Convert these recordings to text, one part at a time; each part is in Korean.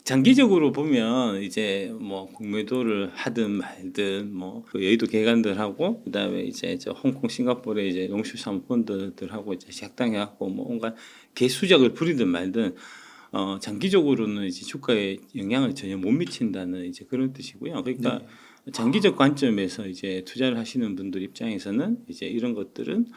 장기적으로 보면 이제 뭐 공매도를 하든 말든 뭐그 여의도 개간들하고 그다음에 이제 저 홍콩 싱가포르의 이제 롱숏 사모펀드들하고 이제 작당해갖고 뭐 뭔가 개수작을 부리든 말든 장기적으로는 이제 주가에 영향을 전혀 못 미친다는 이제 그런 뜻이고요. 그러니까 네. 장기적 관점에서 이제 투자를 하시는 분들 입장에서는 이제 이런 것들은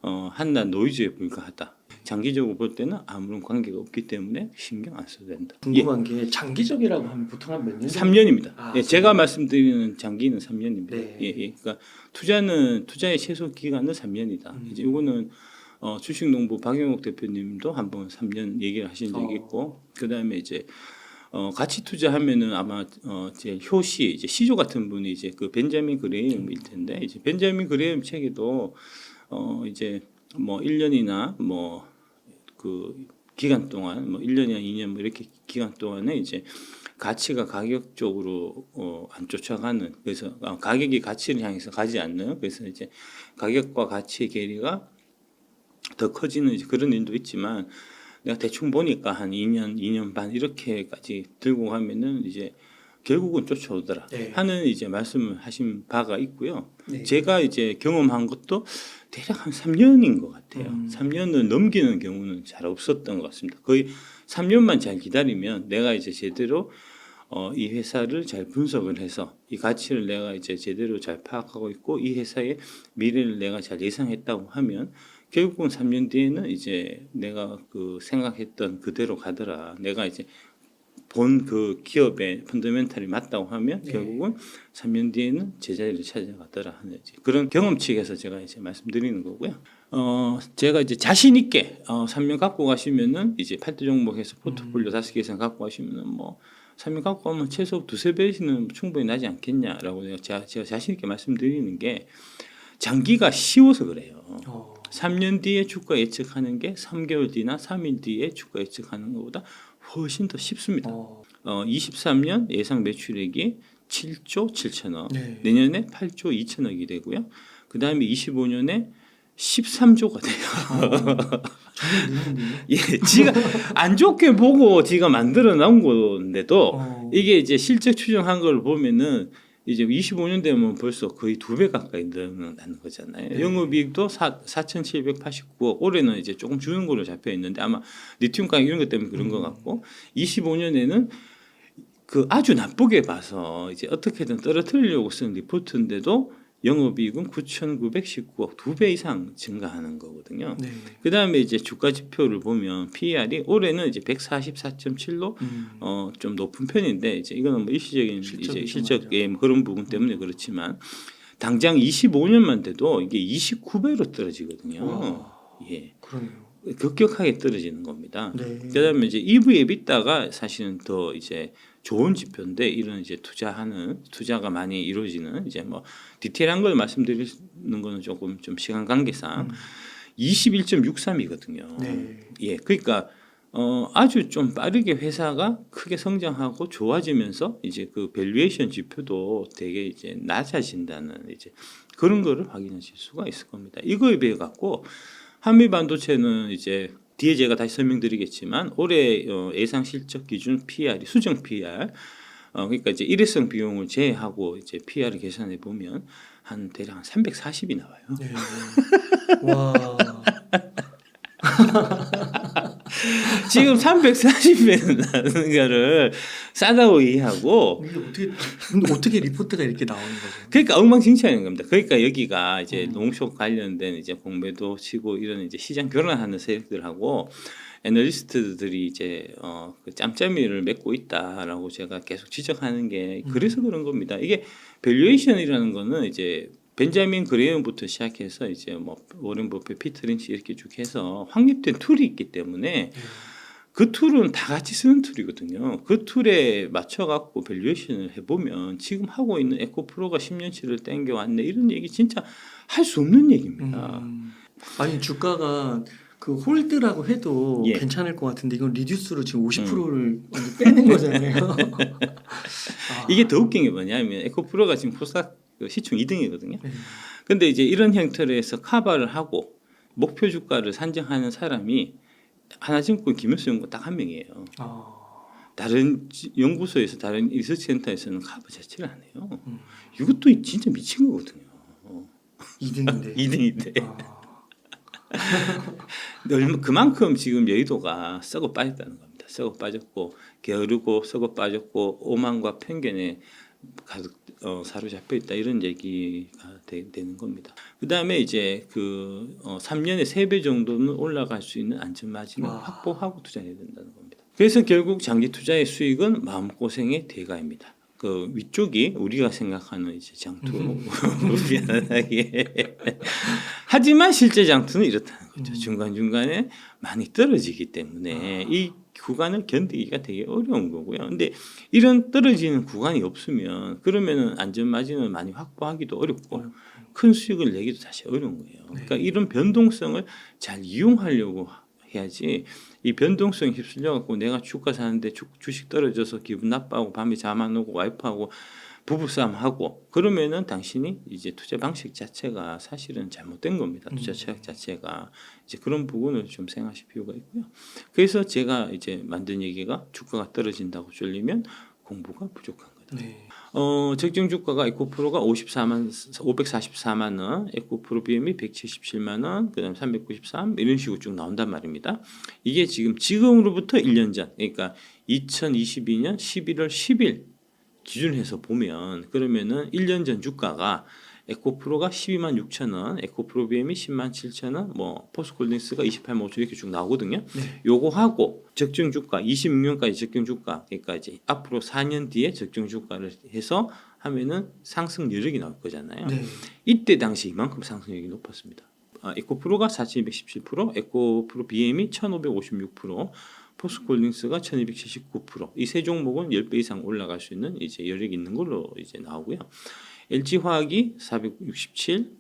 한낱 노이즈에 불과하다. 장기적으로 볼 때는 아무런 관계가 없기 때문에 신경 안 써도 된다. 궁금한 게 장기적이라고 하면 보통 한 몇 년 정도? 3년입니다. 아, 예, 제가 말씀드리는 장기는 3년입니다. 네. 예. 그러니까 투자의 최소 기간은 3년이다. 이제 이거는 주식농부 박영욱 대표님도 한번 3년 얘기를 하신 적이 있고, 그다음에 이제 가치 투자하면은 아마 제 효시 이제 시조 같은 분이 이제 그 벤자민 그레임일 텐데, 이제 벤자민 그레임 책에도 이제 뭐 1년이나 뭐 그 기간 동안 뭐 1년이나 2년 뭐 이렇게 기간 동안에 이제 가치가 가격 쪽으로 안 쫓아가는, 그래서 가격이 가치를 향해서 가지 않는, 그래서 이제 가격과 가치의 괴리가 더 커지는 이제 그런 일도 있지만, 내가 대충 보니까 한 2년 반 이렇게까지 들고 가면은 이제 결국은 쫓아오더라 네. 하는 이제 말씀을 하신 바가 있고요. 네. 제가 이제 경험한 것도 대략 한 3년인 것 같아요. 3년을 넘기는 경우는 잘 없었던 것 같습니다. 거의 3년만 잘 기다리면 내가 이제 제대로 이 회사를 잘 분석을 해서 이 가치를 내가 이제 제대로 잘 파악하고 있고 이 회사의 미래를 내가 잘 예상했다고 하면 결국은 3년 뒤에는 이제 내가 그 생각했던 그대로 가더라. 내가 이제 본 그 기업의 펀더멘탈이 맞다고 하면 네. 결국은 3년 뒤에는 제자리를 찾아가더라 하는 이제 그런 경험칙에서 제가 이제 말씀드리는 거고요. 제가 이제 자신 있게 3년 갖고 가시면은 이제 8대 종목에서 포트폴리오 5개 이상 갖고 가시면은 뭐 3년 갖고 가면 최소 2~3배는 충분히 나지 않겠냐라고 제가 자신 있게 말씀드리는 게 장기가 쉬워서 그래요. 3년 뒤에 주가 예측하는 게 3개월 뒤나 3일 뒤에 주가 예측하는 것보다 훨씬 더 쉽습니다. 23년 예상 매출액이 7조 7천억, 네. 내년에 8조 2천억이 되고요. 그 다음에 25년에 13조가 돼요. 정말 늦는데요? 예, 지가 안 좋게 보고 지가 만들어 놓은 건데도 이게 이제 실적 추정한 걸 보면은 이제 25년 되면 벌써 거의 2배 가까이 늘어나는 거잖아요. 네. 영업이익도 4,789억, 올해는 이제 조금 주는 걸로 잡혀 있는데 아마 리튬 가격 이런 것 때문에 그런 것 같고 25년에는 그 아주 나쁘게 봐서 이제 어떻게든 떨어뜨리려고 쓴 리포트인데도 영업이익은 9,919억, 2배 이상 증가하는 거거든요. 네. 그 다음에 이제 주가 지표를 보면 PER이 올해는 이제 144.7로 좀 높은 편인데 이제 이거는 뭐 일시적인 이제 실적의 뭐 그런 부분 때문에 그렇지만 당장 25년만 돼도 이게 29배로 떨어지거든요. 예. 그러네요. 급격하게 떨어지는 겁니다. 네. 그다음에 이제 EV EBITDA가 사실은 더 이제 좋은 지표인데 이런 이제 투자가 많이 이루어지는 이제 뭐 디테일한 걸 말씀드리는 거는 조금 좀 시간 관계상 21.63이거든요. 네. 예, 그러니까 아주 좀 빠르게 회사가 크게 성장하고 좋아지면서 이제 그 밸류에이션 지표도 되게 이제 낮아진다는 이제 그런 거를 확인하실 수가 있을 겁니다. 이거에 비해 갖고 한미 반도체는 이제 뒤에 제가 다시 설명드리겠지만 올해 예상 실적 기준 PR이 수정 PR 그러니까 이제 일회성 비용을 제외하고 이제 PR을 계산해 보면 한 대략 한 340이 나와요. 네. 와. 지금 340배는 나는 거를 싸다고 이해하고 이게 어떻게 리포트가 이렇게 나오는 거죠? 그러니까 엉망진창인 겁니다. 그러니까 여기가 이제 농촌 관련된 이제 공매도 치고 이런 이제 시장 교란하는 세력들하고 애널리스트들이 이제 그 짬짬이를 맺고 있다라고 제가 계속 지적하는 게 그래서 그런 겁니다. 이게 밸류에이션이라는 거는 이제 벤자민 그레이엄부터 시작해서 이제 뭐 워렌 버핏, 피터 린치 이렇게 쭉 해서 확립된 툴이 있기 때문에 그 툴은 다 같이 쓰는 툴이거든요. 그 툴에 맞춰갖고 밸류에이션을 해보면 지금 하고 있는 에코프로가 10년치를 땡겨왔네 이런 얘기 진짜 할 수 없는 얘기입니다. 아니 주가가 그 홀드라고 해도 예. 괜찮을 것 같은데 이건 리듀스로 지금 50%를 빼는 거잖아요. 이게 더 웃긴 게 뭐냐면 에코프로가 지금 코스닥 시총 2등이거든요. 근데 이제 이런 형태로 해서 카바를 하고 목표 주가를 산정하는 사람이 하나증권 김효수 연구원 딱 한 명이에요. 다른 연구소에서 다른 리서치 센터에서는 가부 자체를 안 해요. 이것도 진짜 미친 거거든요. 2등인데. 2등인데 아, 그만큼 지금 여의도가 썩어 빠졌다는 겁니다. 썩어 빠졌고 게으르고 썩어 빠졌고 오만과 편견에 가득 사로잡혀 있다 이런 얘기가 되는 겁니다. 그 다음에 이제 3년에 3배 정도는 올라갈 수 있는 안전 마진을 와. 확보하고 투자해야 된다는 겁니다. 그래서 결국 장기 투자의 수익은 마음고생의 대가입니다. 그 위쪽이 우리가 생각하는 이제 장투 미안하게 하지만 실제 장투는 이렇다는 거죠. 중간 중간에 많이 떨어지기 때문에 이 구간을 견디기가 되게 어려운 거고요. 근데 이런 떨어지는 구간이 없으면 그러면은 안전 마진을 많이 확보하기도 어렵고 큰 수익을 내기도 사실 어려운 거예요. 그러니까 이런 변동성을 잘 이용하려고 해야지 이 변동성에 휩쓸려 갖고 내가 주가 사는데 주식 떨어져서 기분 나빠하고 밤에 잠 안 오고 와이프하고 부부싸움 하고 그러면은 당신이 이제 투자 방식 자체가 사실은 잘못된 겁니다. 투자 철학 자체가 이제 그런 부분을 좀 생각하실 필요가 있고요. 그래서 제가 이제 만든 얘기가 주가가 떨어진다고 쫄리면 공부가 부족한 거다. 네. 적정 주가가 에코프로가 544만 원, 에코프로 BM이 177만 원, 그다음 393 이런 식으로 쭉 나온단 말입니다. 이게 지금으로부터 1년 전, 그러니까 2022년 11월 10일 기준해서 보면 그러면은 1년 전 주가가 에코프로가 12만 6천 원, 에코프로 BM이 10만 7천 원, 뭐 포스코홀딩스가 28만 5천 이렇게 쭉 나오거든요. 네. 요거 하고 적정 주가 26년까지 적정 주가 그러니까 이제 앞으로 4년 뒤에 적정 주가를 해서 하면은 상승 여력이 나올 거잖아요. 네. 이때 당시 이만큼 상승력이 높았습니다. 에코프로가 4,217%, 에코프로 BM이 1,556%, 포스코홀딩스가 1,279%. 이 세 종목은 10배 이상 올라갈 수 있는 이제 여력이 있는 걸로 이제 나오고요. LG화학이 467,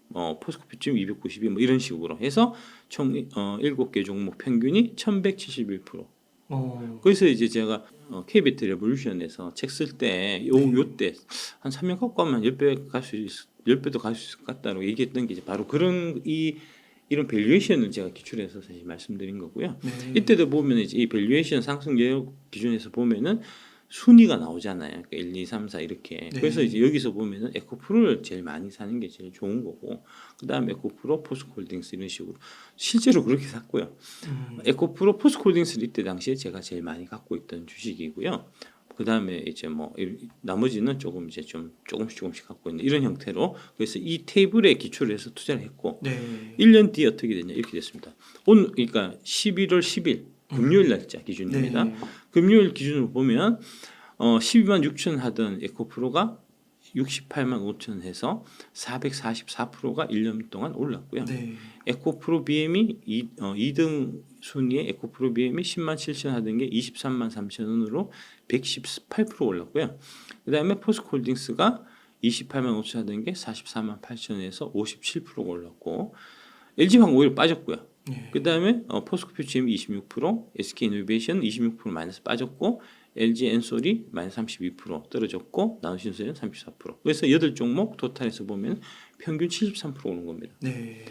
포스코피쯤 292, 뭐 이런 식으로 해서 총 7개 종목 평균이 1,171%. 그래서 이제 제가 K비트 레볼루션에서 책 쓸 때 요때 한 3년 갖고 하면 10배 갈 수 10배도 갈 수 있을 것 같다고 얘기했던 게 이제 바로 그런 이런 밸류에이션을 제가 기출해서 사실 말씀드린 거고요. 네. 이때도 보면 이제 이 밸류에이션 상승 여력 기준에서 보면은 순위가 나오잖아요. 그러니까 1, 2, 3, 4 이렇게. 네. 그래서 이제 여기서 보면은 에코프로를 제일 많이 사는 게 제일 좋은 거고, 그다음에 에코프로, 포스코홀딩스 이런 식으로 실제로 그렇게 샀고요. 에코프로, 포스코홀딩스 이때 당시에 제가 제일 많이 갖고 있던 주식이고요. 그다음에 이제 뭐 나머지는 조금 이제 좀 조금씩 갖고 있는 이런 형태로 그래서 이 테이블에 기초를 해서 투자를 했고 네. 1년 뒤에 어떻게 됐냐 이렇게 됐습니다. 오늘 그러니까 11월 10일 금요일 날짜 기준입니다. 네. 금요일 기준으로 보면 12만 6천 하던 에코프로가 68만 5천 해서 444%가 1년 동안 올랐고요. 네. 에코프로 BM이 2등 순위에 에코프로 BM이 10만 7천 하던 게 23만 3천 원으로 118% 올랐고요. 그다음에 포스코홀딩스가 28만 5천 하던 게 44만 8천에서 57%가 올랐고 LG화학 오히려 빠졌고요. 네. 그다음에 포스코퓨처엠 26%, SK이노베이션 26% 마이너스 빠졌고 LG엔솔이 마이너스 32% 떨어졌고 나노신소는 34%. 그래서 8종목 토탈에서 보면 평균 73% 오는 겁니다. 네.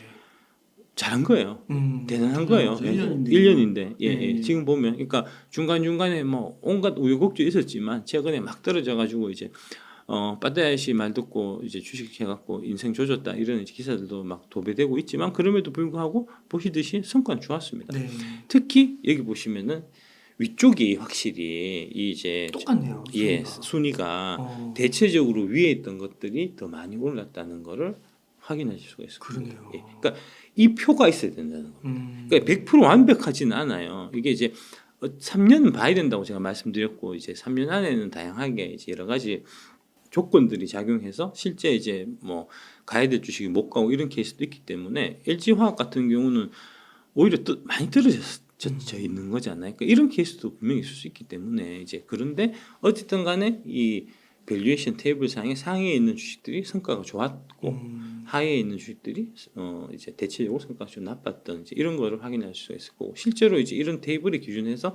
잘한 거예요. 대단한 그렇죠. 거예요. 1년인데. 1년인데 예, 네. 지금 보면 그러니까 중간중간에 뭐 온갖 우여곡절 있었지만 최근에 막 떨어져 가지고 이제 빠따야시 말 듣고 이제 주식 해갖고 인생 조졌다 이런 기사들도 막 도배되고 있지만 그럼에도 불구하고 보시듯이 성과는 좋았습니다. 네. 특히 여기 보시면은 위쪽이 확실히 이제 똑같네요. 예 순위가. 순위가 대체적으로 위에 있던 것들이 더 많이 올랐다는 거를 확인하실 수가 있습니다. 그러네요. 예, 그러니까 이 표가 있어야 된다는 겁니다. 그러니까 100% 완벽하지는 않아요. 이게 이제 3년은 봐야 된다고 제가 말씀드렸고 이제 3년 안에는 다양하게 이제 여러 가지 조건들이 작용해서 실제 이제 뭐 가야 될 주식이 못 가고 이런 케이스도 있기 때문에 LG화학 같은 경우는 오히려 많이 떨어져 있는 거잖아요. 그러니까 이런 케이스도 분명히 있을 수 있기 때문에 이제 그런데 어쨌든 간에 이 밸류에이션 테이블 상에 상위에 있는 주식들이 성과가 좋았고 하위에 있는 주식들이 이제 대체적으로 성과가 좀 나빴던 이제 이런 거를 확인할 수가 있을 거고 실제로 이제 이런 테이블의 기준에서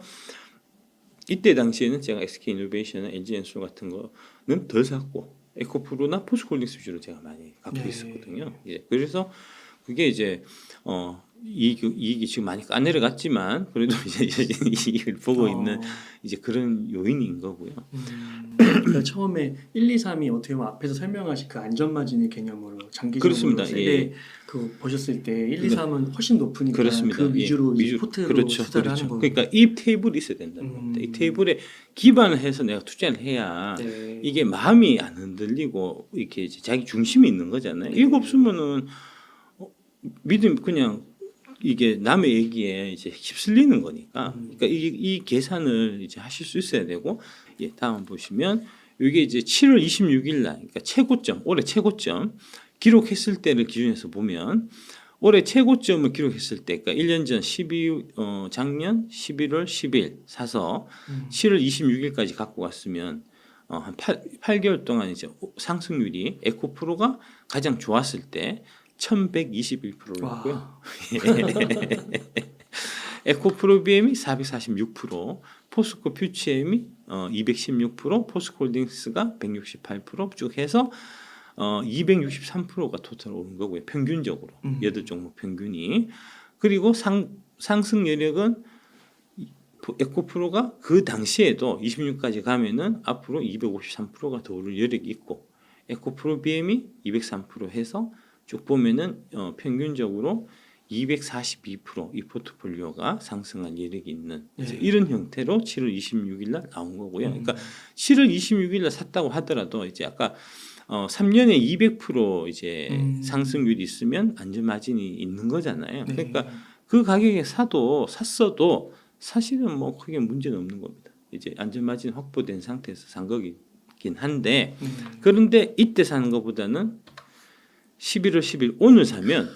이때 당시에는 제가 SK이노베이션이나 LG엔솔 같은 거는 덜 샀고 에코프로나 포스코홀딩스 위주로 제가 많이 갖고 네. 있었거든요. 예, 그래서 그게 이제 이익이 지금 많이 내려갔지만 그래도 이제 이익을 보고 있는 이제 그런 요인인 거고요. 그러니까 처음에 1, 2, 3이 어떻게 보면 앞에서 설명하신 그 안전마진의 개념으로 장기적으로 그렇습니다. 세대 그 보셨을 때 1, 2, 3은 훨씬 높으니까 그렇습니다. 그 위주로 예, 이제 포트로 그렇죠, 투자를 그렇죠. 하는 거고. 그러니까 이 테이블이 있어야 된다는 겁니다. 이 테이블에 기반을 해서 내가 투자를 해야 네. 이게 마음이 안 흔들리고 이렇게 이제 자기 중심이 있는 거잖아요. 이거 없으면은 믿음 그냥 이게 남의 얘기에 이제 휩쓸리는 거니까. 그러니까 이 계산을 이제 하실 수 있어야 되고, 예, 다음 보시면 이게 이제 7월 26일 날, 그러니까 최고점, 올해 최고점 기록했을 때를 기준해서 보면 올해 최고점을 기록했을 때, 그러니까 1년 전 작년 11월 10일 사서 7월 26일까지 갖고 갔으면 한 8개월 동안 이제 상승률이 에코프로가 가장 좋았을 때 1121%를 했고요. 에코프로 BM이 446%, 포스코 퓨처엠이 216%, 포스코홀딩스가 168% 쭉 해서 263%가 토탈 오른 거고요. 평균적으로 8종목 평균이. 그리고 상승 여력은 에코프로가 그 당시에도 26까지 가면은 앞으로 253%가 더 오를 여력이 있고, 에코프로 BM이 203% 해서 쭉 보면은 평균적으로 242%이 포트폴리오가 상승할 여력이 있는 이런 형태로 7월 26일 날 나온 거고요. 그러니까 7월 26일 날 샀다고 하더라도 이제 아까 3년에 200% 이제 상승률이 있으면 안전 마진이 있는 거잖아요. 그러니까 그 가격에 샀어도 사실은 뭐 크게 문제는 없는 겁니다. 이제 안전 마진 확보된 상태에서 산 거긴 한데, 그런데 이때 사는 것보다는 11월 10일 오늘 사면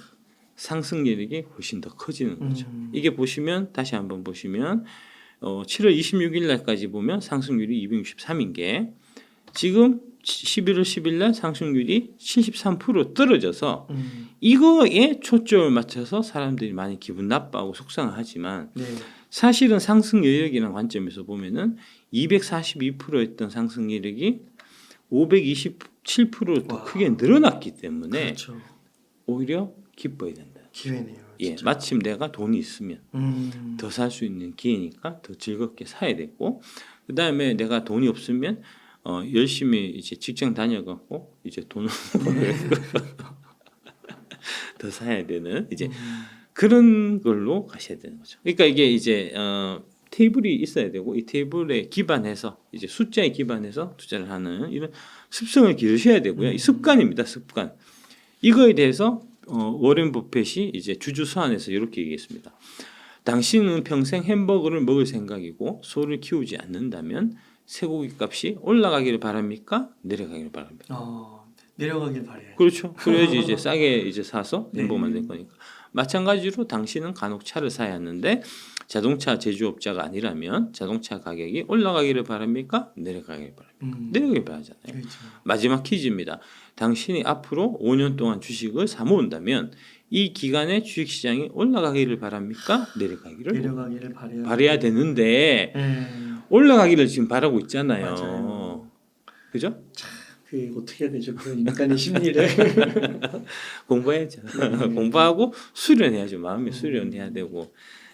상승 여력이 훨씬 더 커지는 거죠. 이게 보시면 다시 한번 보시면 7월 26일 날까지 보면 상승률이 263인 게 지금 11월 10일 날 상승률이 73% 떨어져서 이거에 초점을 맞춰서 사람들이 많이 기분 나빠하고 속상하지만 사실은 상승 여력이라는 관점에서 보면은 242%였던 상승 여력이 527%더 크게 늘어났기 때문에 그렇죠. 오히려 기뻐야 된다. 기회네요. 예, 마침 내가 돈이 있으면 더 살 수 있는 기회니까 더 즐겁게 사야 되고, 그 다음에 내가 돈이 없으면 열심히 이제 직장 다녀갖고 이제 돈을 더 사야 되는 이제 그런 걸로 가셔야 되는 거죠. 그러니까 이게 이제 테이블이 있어야 되고 이 테이블에 기반해서 이제 숫자에 기반해서 투자를 하는 이런 습성을 기르셔야 되고요. 이 습관입니다. 습관. 이거에 대해서 워렌 버핏이 이제 주주 서한에서 이렇게 얘기했습니다. 당신은 평생 햄버거를 먹을 생각이고 소를 키우지 않는다면 쇠고기 값이 올라가기를 바랍니까? 내려가기를 바랍니까? 내려가길 바래요. 그렇죠. 그래야지 이제 싸게 이제 사서 햄버거 만들 거니까. 마찬가지로 당신은 간혹 차를 사야 하는데 자동차 제조업자가 아니라면 자동차 가격이 올라가기를 바랍니까? 내려가기를 바랍니까? 내려가기를 바라잖아요. 그렇죠. 마지막 퀴즈입니다. 당신이 앞으로 5년 동안 주식을 사 모은다면 이 기간에 주식시장이 올라가기를 바랍니까? 내려가기를 바라야 되는데 올라가기를 지금 바라고 있잖아요. 맞아요. 그죠? 그 어떻게 해야 되죠? 그런 인간의 심리를 공부해야죠. 공부하고 수련해야죠. 마음의 수련해야 되고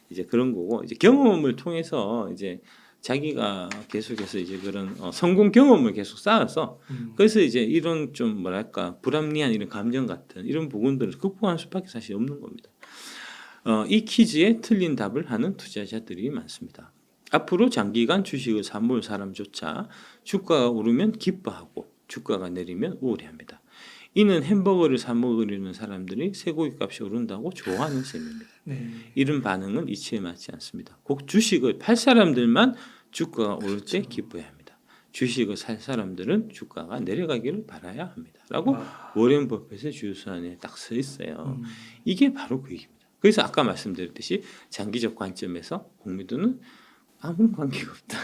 이제 그런 거고, 이제 경험을 통해서 이제 자기가 계속해서 이제 그런 성공 경험을 계속 쌓아서 그래서 이제 이런 좀 뭐랄까 불합리한 이런 감정 같은 이런 부분들을 극복할 수밖에 사실 없는 겁니다. 이 퀴즈에 틀린 답을 하는 투자자들이 많습니다. 앞으로 장기간 주식을 사 모을 사람조차 주가가 오르면 기뻐하고 주가가 내리면 우울해합니다. 이는 햄버거를 사 먹으려는 사람들이 쇠고기 값이 오른다고 좋아하는 셈입니다. 이런 반응은 이치에 맞지 않습니다. 꼭 주식을 팔 사람들만 주가가 오를 때 기뻐해야 합니다. 주식을 살 사람들은 주가가 내려가기를 바라야 합니다. 라고 워렌 버핏의 주주서한에 딱 써 있어요. 이게 바로 그 얘기입니다. 그래서 아까 말씀드렸듯이 장기적 관점에서 공매도는 아무런 관계가 없다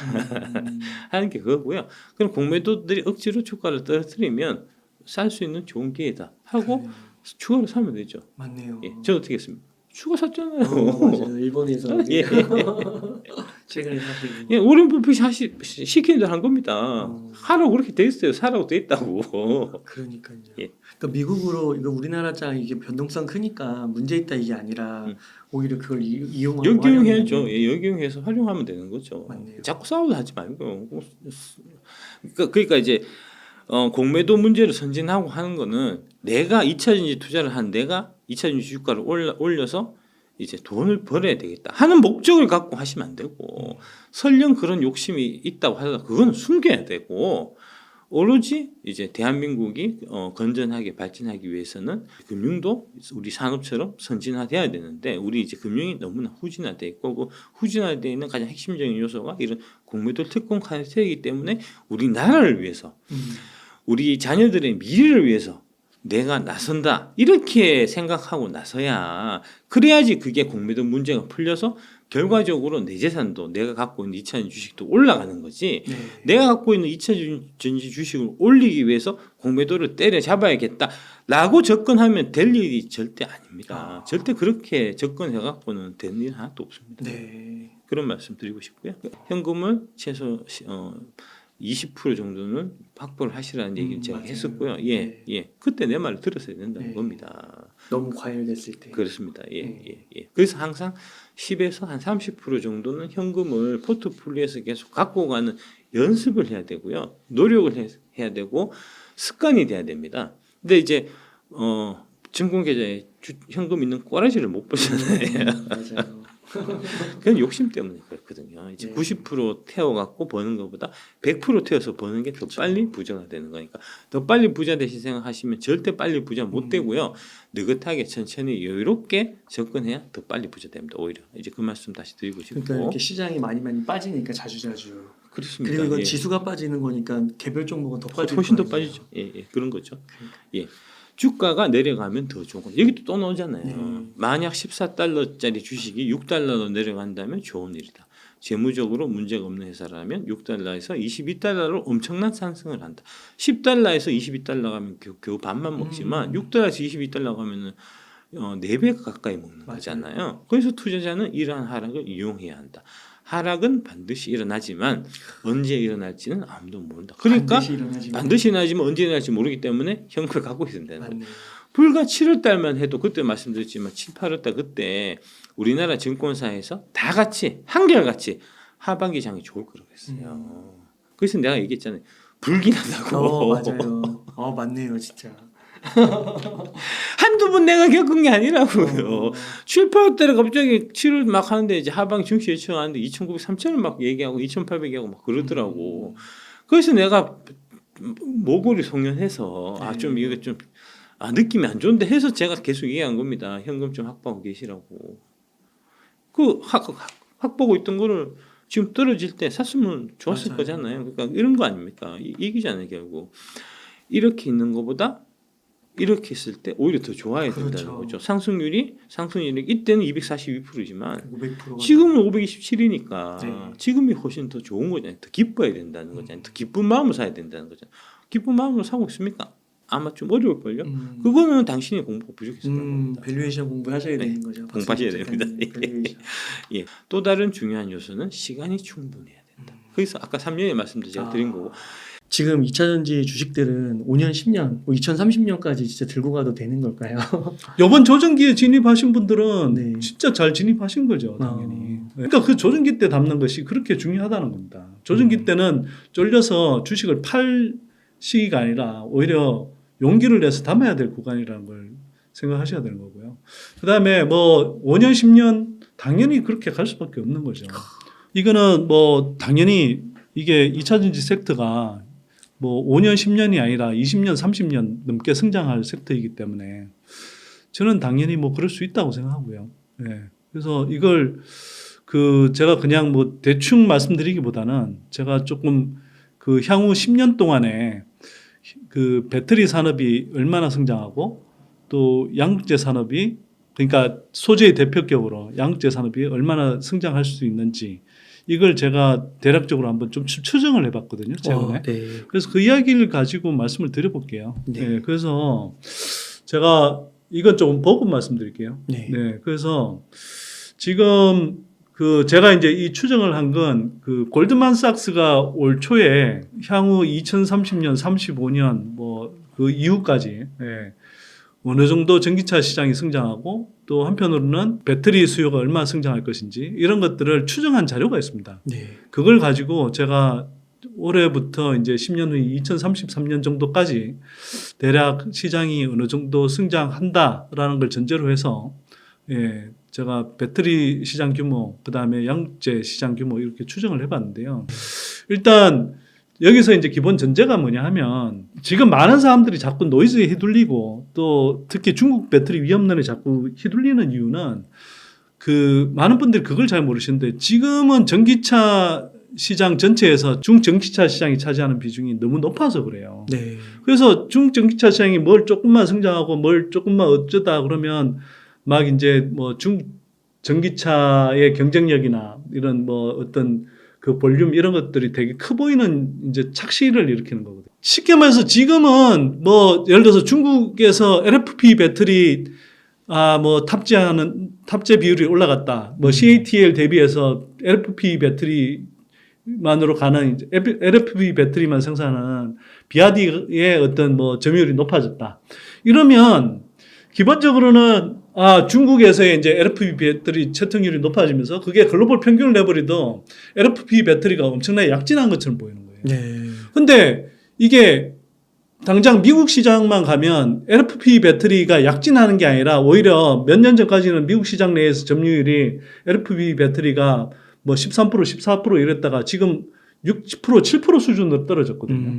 하는 게 그거고요. 그럼 공매도들이 억지로 주가를 떨어뜨리면 살 수 있는 좋은 기회다 하고 추가로 사면 되죠. 맞네요. 예, 저 어떻게 했습니까? 주가 샀잖아요. 맞아요. 일본에서 예. 최근에 사시고. 예, 워렌 버핏이 시키는 대로 한 겁니다. 어. 하라고 그렇게 돼 있어요. 사라고 돼 있다고. 그러니까요. 예. 그러니까 미국으로 이거 우리나라장 이게 변동성 크니까 문제 있다 이게 아니라 오히려 그걸 이용하고 역이용해야죠. 활용하는. 예, 역이용해서 활용하면 되는 거죠. 맞네요. 자꾸 싸우려 하지 말고. 그러니까 이제 공매도 문제를 선진하고 하는 거는 내가 2차전지 투자를 한 내가 2차전지 주가를 올려서 이제 돈을 벌어야 되겠다 하는 목적을 갖고 하시면 안 되고 설령 그런 욕심이 있다고 하더라도 그건 숨겨야 되고 오로지 이제 대한민국이 건전하게 발전하기 위해서는 금융도 우리 산업처럼 선진화돼야 되는데 우리 이제 금융이 너무나 후진화돼 있고 그 후진화돼 있는 가장 핵심적인 요소가 이런 공매도 특권 카르텔이기 때문에 우리나라를 위해서 우리 자녀들의 미래를 위해서 내가 나선다 이렇게 생각하고 나서야 그래야지 그게 공매도 문제가 풀려서 결과적으로 내 재산도 내가 갖고 있는 2차전지 주식도 올라가는 거지. 네. 내가 갖고 있는 2차전지 주식을 올리기 위해서 공매도를 때려잡아야겠다라고 접근하면 될 일이 절대 아닙니다. 절대 그렇게 접근해 갖고는 되는 일 하나도 없습니다. 네. 그런 말씀 드리고 싶고요. 현금을 최소 20% 정도는 확보를 하시라는 얘기를 제가 맞아요. 했었고요. 예, 네. 예. 그때 내 말을 들었어야 된다는 네. 겁니다. 너무 과열됐을 때. 그렇습니다. 예, 네. 예, 예. 그래서 항상 10에서 한 30% 정도는 현금을 포트폴리오에서 계속 갖고 가는 연습을 해야 되고요. 노력을 해야 되고 습관이 돼야 됩니다. 근데 이제 증권 계좌에 현금 있는 꼬라지를 못 보잖아요. 맞아요. 그건 욕심 때문에 그렇거든요. 이제 네. 90% 태워갖고 버는 것보다 100% 태워서 버는 게 더 빨리 부자가 되는 거니까 더 빨리 부자 되실 생각하시면 절대 빨리 부자 못 되고요. 느긋하게 천천히 여유롭게 접근해야 더 빨리 부자 됩니다. 오히려 이제 그 말씀 다시 드리고 싶고. 그러니까 이렇게 시장이 많이 빠지니까 자주자주. 그렇습니다. 그리고 이건 예. 지수가 빠지는 거니까 개별 종목은 더 빠질 훨씬 더 거 아니에요. 빠지죠. 예, 예, 그런 거죠. 그러니까. 예. 주가가 내려가면 더 좋은 거죠. 여기도 또 나오잖아요. 네. 만약 14달러짜리 주식이 6달러로 내려간다면 좋은 일이다. 재무적으로 문제가 없는 회사라면 6달러에서 22달러로 엄청난 상승을 한다. 10달러에서 22달러 가면 겨우 반만 먹지만 6달러에서 22달러 가면은 4배 가까이 먹는 맞아요. 거잖아요. 그래서 투자자는 이러한 하락을 이용해야 한다. 하락은 반드시 일어나지만 언제 일어날지는 아무도 모른다. 그러니까 반드시 일어나지만 언제 일어날지 모르기 때문에 현금을 갖고 있어야 되는 거예요. 맞네요. 불과 7월 달만 해도 그때 말씀드렸지만 7, 8월 달 그때 우리나라 증권사에서 다 같이 한결같이 하반기 장이 좋을 거라고 했어요. 그래서 내가 얘기했잖아요. 불길하다고. 맞아요. 맞네요, 진짜. 한두 번 내가 겪은 게 아니라고요. 7, 8월 달에 갑자기 7월 막 하는데 이제 하반기 증시 예측하는데 2,900, 3,000을 막 얘기하고 2,800하고 막 그러더라고. 그래서 내가 모골이 송연해서 좀 이거 좀 느낌이 안 좋은데 해서 제가 계속 얘기한 겁니다. 현금 좀 확보하고 계시라고. 그 확보하고 있던 거를 지금 떨어질 때 샀으면 좋았을 맞아요. 거잖아요. 그러니까 이런 거 아닙니까? 이기잖아요, 결국. 이렇게 있는 것보다 이렇게 했을 때 오히려 더 좋아야 된다는 그렇죠. 거죠. 상승률이 이때는 242%지만 500%가 지금은 527이니까 네. 지금이 훨씬 더 좋은 거잖아요. 더 기뻐야 된다는 거잖아요. 더 기쁜 마음으로 사야 된다는 거잖아요. 기쁜 마음으로 사고 있습니까? 아마 좀 어려울걸요. 그거는 당신이 공부가 부족해서 그런 겁니다. 밸류에이션 공부하셔야 되는 거죠. 공부하셔야 됩니다. 밸류에이션. 예. 또 다른 중요한 요소는 시간이 충분해야 된다. 그래서 아까 3년의 말씀도 제가 드린 거고 지금 2차전지 주식들은 5년, 10년, 2030년까지 진짜 들고 가도 되는 걸까요? 이번 조정기에 진입하신 분들은 네. 진짜 잘 진입하신 거죠, 당연히. 그러니까 그 조정기 때 담는 것이 그렇게 중요하다는 겁니다. 조정기 때는 쫄려서 주식을 팔 시기가 아니라 오히려 용기를 내서 담아야 될 구간이라는 걸 생각하셔야 되는 거고요. 그다음에 뭐 5년, 10년 당연히 그렇게 갈 수밖에 없는 거죠. 이거는 뭐 당연히 이게 2차전지 섹터가 뭐 5년, 10년이 아니라 20년, 30년 넘게 성장할 섹터이기 때문에 저는 당연히 뭐 그럴 수 있다고 생각하고요. 예. 그래서 이걸 제가 그냥 뭐 대충 말씀드리기보다는 제가 조금 그 향후 10년 동안에 그 배터리 산업이 얼마나 성장하고 또 양극재 산업이 그러니까 소재의 대표격으로 양극재 산업이 얼마나 성장할 수 있는지 이걸 제가 대략적으로 한번 좀 추정을 해봤거든요, 최근에. 네. 그래서 그 이야기를 가지고 말씀을 드려볼게요. 네. 네, 그래서 제가 이건 조금 보고 말씀드릴게요. 네. 네, 그래서 지금 그 제가 이제 이 추정을 한 건 그 골드만삭스가 올 초에 향후 2030년, 35년 뭐 그 이후까지 어느 정도 전기차 시장이 성장하고 또 한편으로는 배터리 수요가 얼마나 성장할 것인지 이런 것들을 추정한 자료가 있습니다. 네. 그걸 가지고 제가 올해부터 이제 10년 후 2033년 정도까지 대략 시장이 어느 정도 성장한다라는 걸 전제로 해서 제가 배터리 시장 규모, 그 다음에 양극재 시장 규모 이렇게 추정을 해봤는데요. 일단 여기서 이제 기본 전제가 뭐냐 하면 지금 많은 사람들이 자꾸 노이즈에 휘둘리고 또 특히 중국 배터리 위험론에 자꾸 휘둘리는 이유는 그 많은 분들이 그걸 잘 모르시는데 지금은 전기차 시장 전체에서 중전기차 시장이 차지하는 비중이 너무 높아서 그래요. 네. 그래서 중전기차 시장이 뭘 조금만 성장하고 뭘 조금만 어쩌다 그러면 막 이제 뭐 전기차의 경쟁력이나 이런 뭐 어떤 그 볼륨 이런 것들이 되게 커 보이는 이제 착시를 일으키는 거거든요. 쉽게 말해서 지금은 뭐 예를 들어서 중국에서 LFP 배터리 뭐 탑재 비율이 올라갔다. 뭐 CATL 대비해서 LFP 배터리만으로 가는 이제 LFP 배터리만 생산하는 비아디의 어떤 뭐 점유율이 높아졌다. 이러면 기본적으로는 중국에서의 이제 LFP 배터리 채통률이 높아지면서 그게 글로벌 평균을 내버리도 LFP 배터리가 엄청나게 약진한 것처럼 보이는 거예요. 네. 근데 이게 당장 미국 시장만 가면 LFP 배터리가 약진하는 게 아니라 오히려 몇 년 전까지는 미국 시장 내에서 점유율이 LFP 배터리가 뭐 13%, 14% 이랬다가 지금 6%, 7% 수준으로 떨어졌거든요.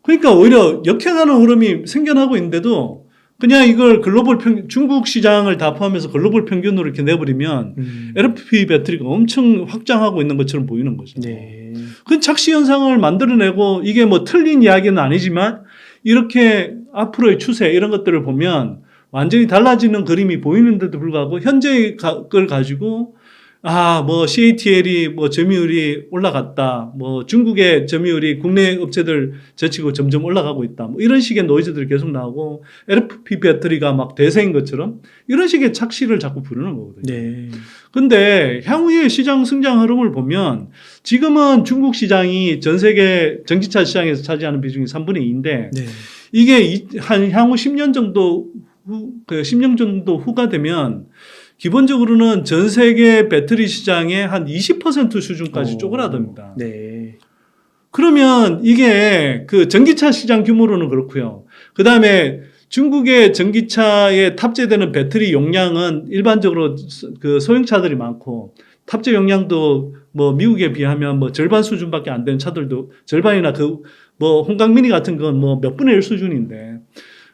그러니까 오히려 역행하는 흐름이 생겨나고 있는데도 그냥 이걸 글로벌 중국 시장을 다 포함해서 글로벌 평균으로 이렇게 내버리면 LFP 배터리가 엄청 확장하고 있는 것처럼 보이는 거죠. 네. 그 착시 현상을 만들어내고 이게 뭐 틀린 이야기는 아니지만 이렇게 앞으로의 추세 이런 것들을 보면 완전히 달라지는 그림이 보이는데도 불구하고 현재의 걸 가지고 뭐 CATL이 뭐 점유율이 올라갔다. 뭐 중국의 점유율이 국내 업체들 제치고 점점 올라가고 있다. 뭐 이런 식의 노이즈들이 계속 나오고 LFP 배터리가 막 대세인 것처럼 이런 식의 착시를 자꾸 부르는 거거든요. 네. 근데 향후의 시장 성장 흐름을 보면 지금은 중국 시장이 전 세계 전기차 시장에서 차지하는 비중이 3분의 2인데 네. 이게 한 향후 10년 정도 10년 정도 후가 되면 기본적으로는 전 세계 배터리 시장의 한 20% 수준까지 쪼그라듭니다. 네. 그러면 이게 그 전기차 시장 규모로는 그렇고요. 그 다음에 중국의 전기차에 탑재되는 배터리 용량은 일반적으로 그 소형차들이 많고 탑재 용량도 뭐 미국에 비하면 뭐 절반 수준밖에 안 되는 차들도 절반이나 그 뭐 홍강미니 같은 건 뭐 몇 분의 1 수준인데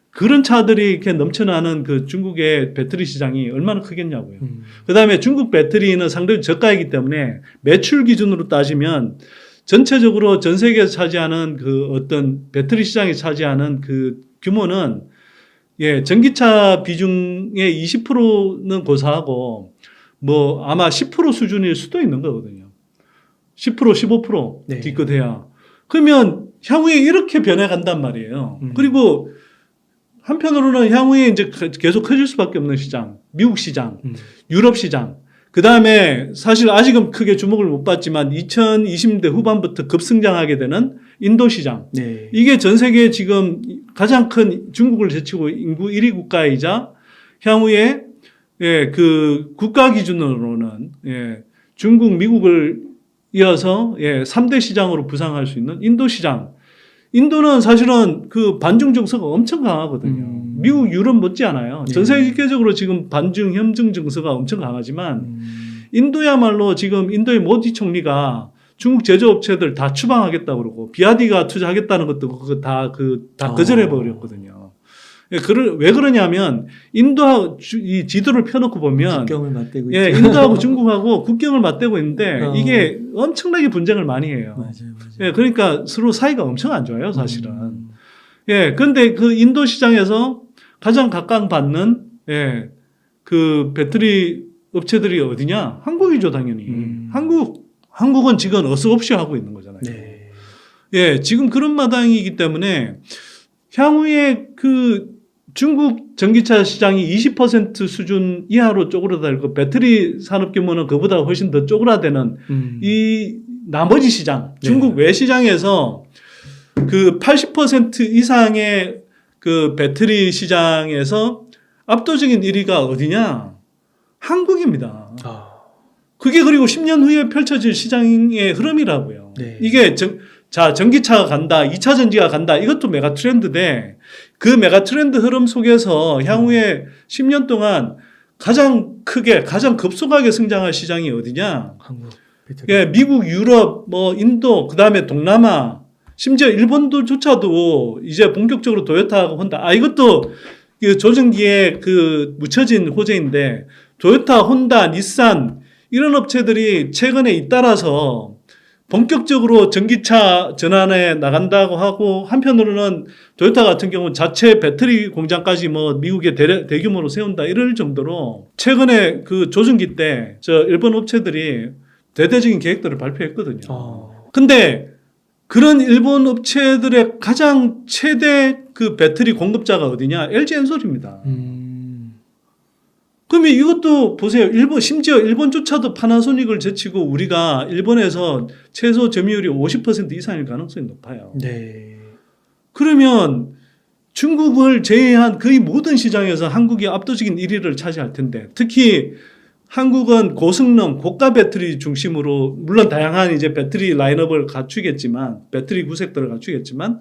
그런 차들이 이렇게 넘쳐나는 그 중국의 배터리 시장이 얼마나 크겠냐고요. 그 다음에 중국 배터리는 상당히 저가이기 때문에 매출 기준으로 따지면 전체적으로 전 세계에서 차지하는 그 어떤 배터리 시장이 차지하는 그 규모는 전기차 비중의 20%는 고사하고 뭐 아마 10% 수준일 수도 있는 거거든요. 10%, 15% 네. 기껏해야. 그러면 향후에 이렇게 변해간단 말이에요. 그리고 한편으로는 향후에 이제 계속 커질 수밖에 없는 시장, 미국 시장, 유럽 시장, 그 다음에 사실 아직은 크게 주목을 못 받지만 2020년대 후반부터 급성장하게 되는 인도 시장. 네. 이게 전 세계 지금 가장 큰 중국을 제치고 인구 1위 국가이자 향후에 그 국가 기준으로는 중국, 미국을 이어서 3대 시장으로 부상할 수 있는 인도 시장. 인도는 사실은 그 반중 정서가 엄청 강하거든요. 미국, 유럽 못지않아요. 전 세계적으로 지금 반중, 협중 정서가 엄청 강하지만 인도야말로 지금 인도의 모디 총리가 중국 제조업체들 다 추방하겠다고 그러고 비아디가 투자하겠다는 것도 그거 다 거절해 버렸거든요. 왜 그러냐면 인도하고 이 지도를 펴놓고 보면 국경을 맞대고 있죠. 인도하고 중국하고 국경을 맞대고 있는데 이게 엄청나게 분쟁을 많이 해요. 맞아요. 그러니까 서로 사이가 엄청 안 좋아요, 사실은. 그런데 그 인도 시장에서 가장 각광받는 그 배터리 업체들이 어디냐? 한국이죠, 당연히. 한국은 지금 어서없이 하고 있는 거잖아요. 네. 지금 그런 마당이기 때문에 향후에 그 중국 전기차 시장이 20% 수준 이하로 쪼그라들고 배터리 산업 규모는 그보다 훨씬 더 쪼그라드는 이 나머지 시장, 중국 외 시장에서 그 80% 이상의 그 배터리 시장에서 압도적인 1위가 어디냐? 한국입니다. 그게 그리고 10년 후에 펼쳐질 시장의 흐름이라고요. 네. 이게 전기차가 간다, 2차 전지가 간다, 이것도 메가 트렌드인데 그 메가 트렌드 흐름 속에서 향후에 10년 동안 가장 크게, 가장 급속하게 성장할 시장이 어디냐? 한국 배터리. 예, 미국, 유럽, 뭐 인도, 그 다음에 동남아, 심지어 일본도조차도 이제 본격적으로 도요타하고 혼다. 이것도 그 조정기에 그 묻혀진 호재인데 도요타, 혼다, 닛산 이런 업체들이 최근에 잇따라서 본격적으로 전기차 전환에 나간다고 하고 한편으로는 도요타 같은 경우는 자체 배터리 공장까지 뭐 미국에 대규모로 세운다 이럴 정도로 최근에 그 조정기 때 저 일본 업체들이 대대적인 계획들을 발표했거든요. 근데 그런 일본 업체들의 가장 최대 그 배터리 공급자가 어디냐? LG 엔솔입니다. 그러면 이것도 보세요. 심지어 일본조차도 파나소닉을 제치고 우리가 일본에서 최소 점유율이 50% 이상일 가능성이 높아요. 네. 그러면 중국을 제외한 거의 모든 시장에서 한국이 압도적인 1위를 차지할 텐데 특히 한국은 고성능 고가 배터리 중심으로 물론 다양한 이제 배터리 라인업을 갖추겠지만 배터리 구색들을 갖추겠지만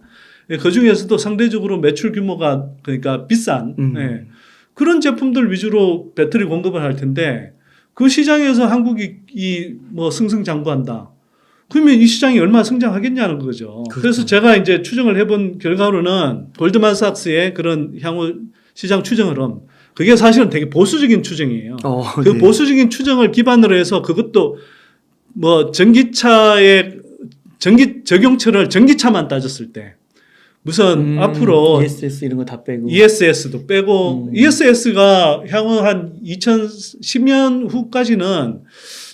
그 중에서도 상대적으로 매출 규모가 그러니까 비싼 예, 그런 제품들 위주로 배터리 공급을 할 텐데 그 시장에서 한국이 뭐 승승장구한다. 그러면 이 시장이 얼마나 성장하겠냐는 거죠. 그렇죠. 그래서 제가 이제 추정을 해본 결과로는 골드만삭스의 그런 향후 시장 추정 흐름 그게 사실은 되게 보수적인 추정이에요. 그 네. 보수적인 추정을 기반으로 해서 그것도 뭐 전기차의 적용처를 전기차만 따졌을 때 무슨 앞으로 ESS 이런 거 다 빼고 ESS도 빼고 ESS가 향후 한 2010년 후까지는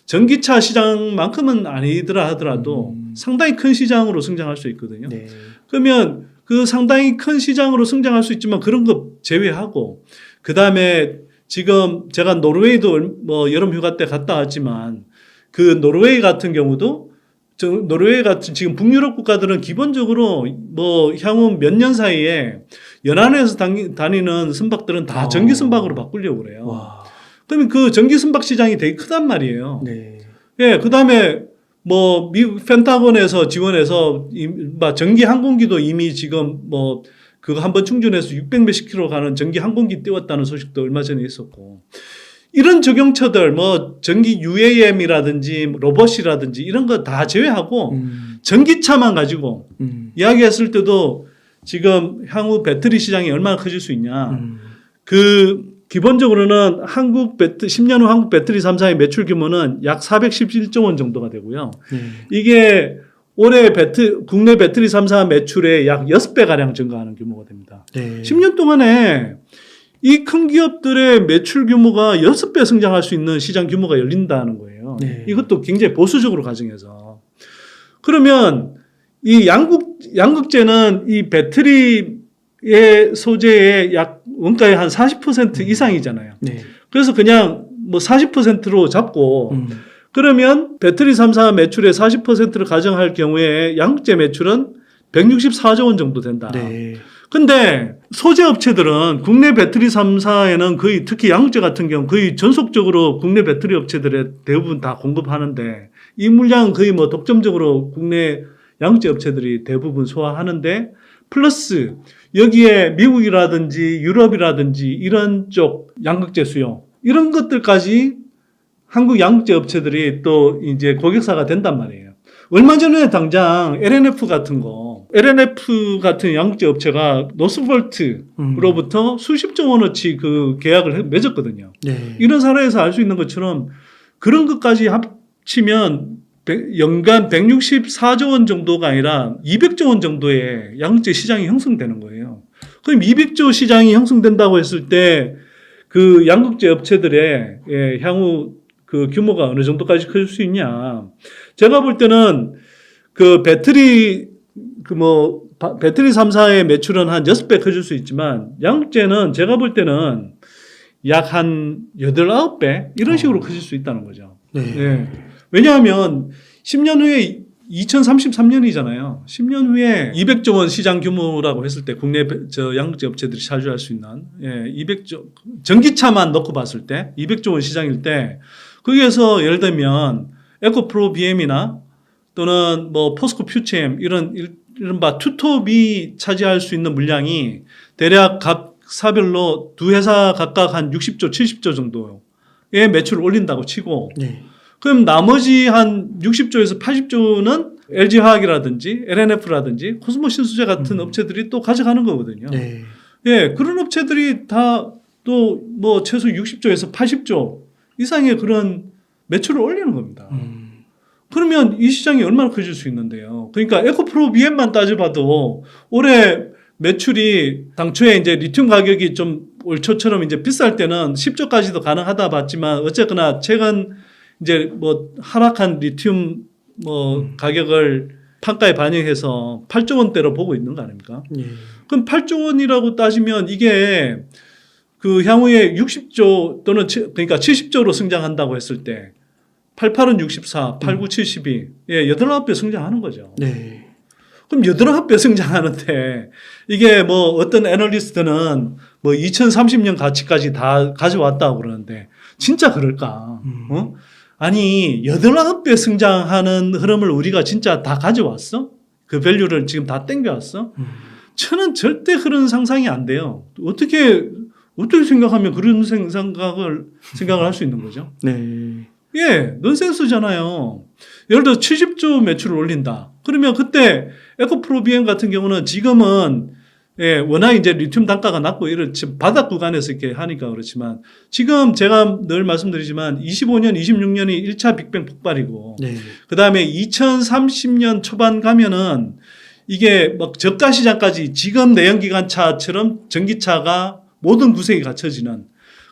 전기차 시장만큼은 아니더라 하더라도 상당히 큰 시장으로 성장할 수 있거든요. 네. 그러면 그 상당히 큰 시장으로 성장할 수 있지만 그런 거 제외하고 그 다음에 지금 제가 노르웨이도 뭐 여름 휴가 때 갔다 왔지만 그 노르웨이 같은 경우도 노르웨이 같은 지금 북유럽 국가들은 기본적으로 뭐 향후 몇 년 사이에 연안에서 다니는 선박들은 다 전기 선박으로 바꾸려고 그래요. 와. 그러면 그 전기 선박 시장이 되게 크단 말이에요. 네. 예, 그 다음에 뭐 미국 펜타곤에서 지원해서 전기 항공기도 이미 지금 뭐 그거 한번 충전해서 600몇십 킬로 가는 전기 항공기 띄웠다는 소식도 얼마 전에 있었고 이런 적용처들 뭐 전기 UAM이라든지 로봇이라든지 이런 거 다 제외하고 전기차만 가지고 이야기했을 때도 지금 향후 배터리 시장이 얼마나 커질 수 있냐. 그 기본적으로는 10년 후 한국 배터리 3사의 매출 규모는 약 411조 원 정도가 되고요. 이게 올해 국내 배터리 3사 매출의 약 6배가량 증가하는 규모가 됩니다. 네. 10년 동안에 이 큰 기업들의 매출 규모가 6배 성장할 수 있는 시장 규모가 열린다는 거예요. 네. 이것도 굉장히 보수적으로 가정해서. 그러면 이 양극재는 이 배터리의 소재의 약 원가의 한 40% 이상이잖아요. 네. 그래서 그냥 뭐 40%로 잡고 그러면 배터리 3사 매출의 40%를 가정할 경우에 양극재 매출은 164조 원 정도 된다. 네. 근데 소재 업체들은 국내 배터리 3사에는 거의 특히 양극재 같은 경우 거의 전속적으로 국내 배터리 업체들의 대부분 다 공급하는데 이 물량은 거의 뭐 독점적으로 국내 양극재 업체들이 대부분 소화하는데 플러스 여기에 미국이라든지 유럽이라든지 이런 쪽 양극재 수요 이런 것들까지 한국 양극재 업체들이 또 이제 고객사가 된단 말이에요. 얼마 전에 당장 LNF 같은 양극재 업체가 노스볼트로부터 수십조 원어치 그 계약을 맺었거든요. 네. 이런 사례에서 알 수 있는 것처럼 그런 것까지 합치면 연간 164조 원 정도가 아니라 200조 원 정도의 양극재 시장이 형성되는 거예요. 그럼 200조 시장이 형성된다고 했을 때 그 양극재 업체들의 향후 그 규모가 어느 정도까지 클 수 있냐. 제가 볼 때는 그 배터리 배터리 3사의 매출은 한 6배 커질 수 있지만 양극재는 제가 볼 때는 약 한 8, 9배 이런 식으로 커질 수 있다는 거죠. 네. 예. 왜냐하면 10년 후에 2033년이잖아요. 10년 후에 200조 원 시장 규모라고 했을 때 국내 양극재 업체들이 차지할 수 있는 200조 전기차만 넣고 봤을 때 200조 원 시장일 때 거기에서 예를 들면 에코프로 BM이나 또는 뭐 포스코 퓨체엠 이른바 투톱이 차지할 수 있는 물량이 대략 각 사별로 두 회사 각각 한 60조, 70조 정도의 매출을 올린다고 치고 네. 그럼 나머지 한 60조에서 80조는 LG화학이라든지 LNF라든지 코스모 신수제 같은 업체들이 또 가져가는 거거든요. 네. 예, 그런 업체들이 다 또 뭐 최소 60조에서 80조 이상의 그런 매출을 올리는 겁니다. 그러면 이 시장이 얼마나 커질 수 있는데요. 그러니까 에코프로 BM만 따져봐도 올해 매출이 당초에 이제 리튬 가격이 좀 올 초처럼 이제 비쌀 때는 10조까지도 가능하다 봤지만 어쨌거나 최근 이제 뭐 하락한 리튬 뭐 가격을 판가에 반영해서 8조 원대로 보고 있는 거 아닙니까? 네. 그럼 8조 원이라고 따지면 이게 그 향후에 60조 또는 그러니까 70조로 성장한다고 했을 때 88은 64, 89, 72. 예, 8, 9배 성장하는 거죠. 네. 그럼 8, 9배 성장하는데 이게 뭐 어떤 애널리스트는 뭐 2030년 가치까지 다 가져왔다고 그러는데 진짜 그럴까? 어? 아니 8, 9배 성장하는 흐름을 우리가 진짜 다 가져왔어? 그 밸류를 지금 다 땡겨왔어? 저는 절대 그런 상상이 안 돼요. 어떻게 생각하면 그런 생각을 할 수 있는 거죠? 네. 예, 넌센스잖아요. 예를 들어 70조 매출을 올린다. 그러면 그때 에코프로 BM 같은 경우는 지금은 예, 워낙 이제 리튬 단가가 낮고 이런 지금 바닥 구간에서 이렇게 하니까 그렇지만 지금 제가 늘 말씀드리지만 25년, 26년이 1차 빅뱅 폭발이고 네. 그다음에 2030년 초반 가면은 이게 막 저가 시장까지 지금 내연기관차처럼 전기차가 모든 구색이 갖춰지는